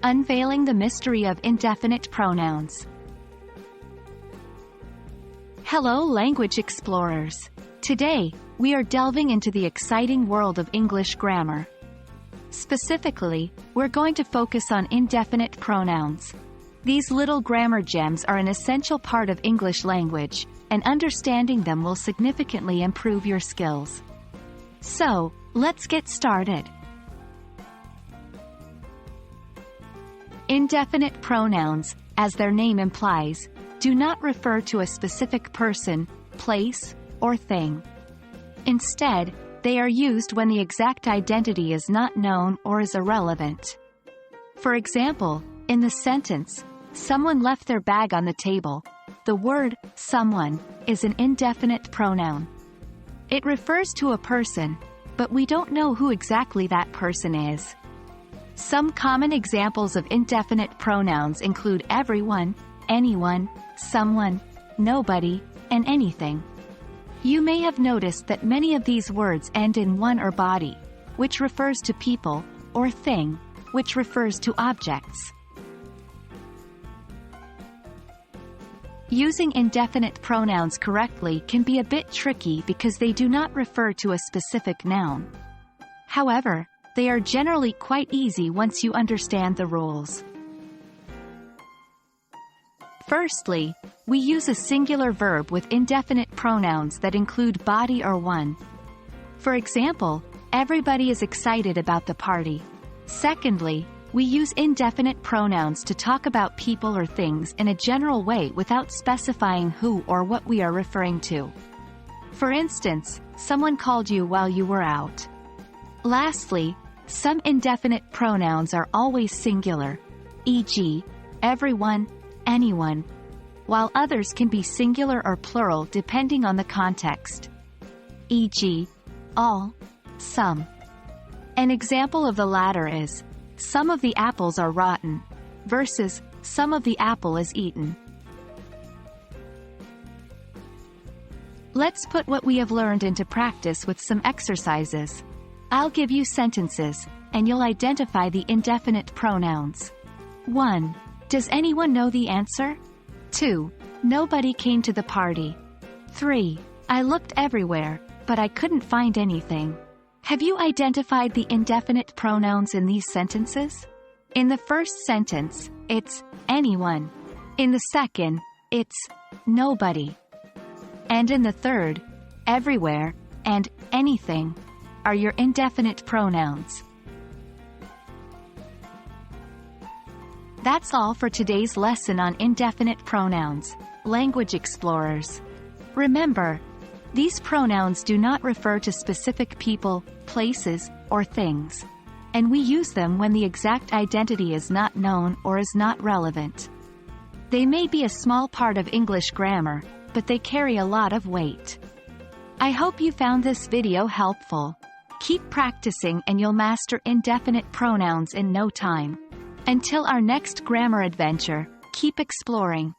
Unveiling the mystery of indefinite pronouns. Hello, language explorers. Today, we are delving into the exciting world of English grammar. Specifically, we're going to focus on indefinite pronouns. These little grammar gems are an essential part of English language, and understanding them will significantly improve your skills. So, let's get started. Indefinite pronouns, as their name implies, do not refer to a specific person, place, or thing. Instead, they are used when the exact identity is not known or is irrelevant. For example, in the sentence, "Someone left their bag on the table," the word "someone" is an indefinite pronoun. It refers to a person, but we don't know who exactly that person is. Some common examples of indefinite pronouns include everyone, anyone, someone, nobody, and anything. You may have noticed that many of these words end in one or body, which refers to people, or thing, which refers to objects. Using indefinite pronouns correctly can be a bit tricky because they do not refer to a specific noun. However, they are generally quite easy once you understand the rules. Firstly, we use a singular verb with indefinite pronouns that include body or one. For example, everybody is excited about the party. Secondly, we use indefinite pronouns to talk about people or things in a general way without specifying who or what we are referring to. For instance, someone called you while you were out. Lastly, some indefinite pronouns are always singular, e.g., everyone, anyone, while others can be singular or plural depending on the context, e.g., all, some. An example of the latter is, "Some of the apples are rotten," versus, "Some of the apple is eaten." Let's put what we have learned into practice with some exercises. I'll give you sentences, and you'll identify the indefinite pronouns. 1. Does anyone know the answer? 2. Nobody came to the party. 3. I looked everywhere, but I couldn't find anything. Have you identified the indefinite pronouns in these sentences? In the first sentence, it's anyone. In the second, it's nobody. And in the third, everywhere and anything are your indefinite pronouns. That's all for today's lesson on indefinite pronouns, language explorers. Remember, these pronouns do not refer to specific people, places, or things, and we use them when the exact identity is not known or is not relevant. They may be a small part of English grammar, but they carry a lot of weight. I hope you found this video helpful. Keep practicing and you'll master indefinite pronouns in no time. Until our next grammar adventure, keep exploring.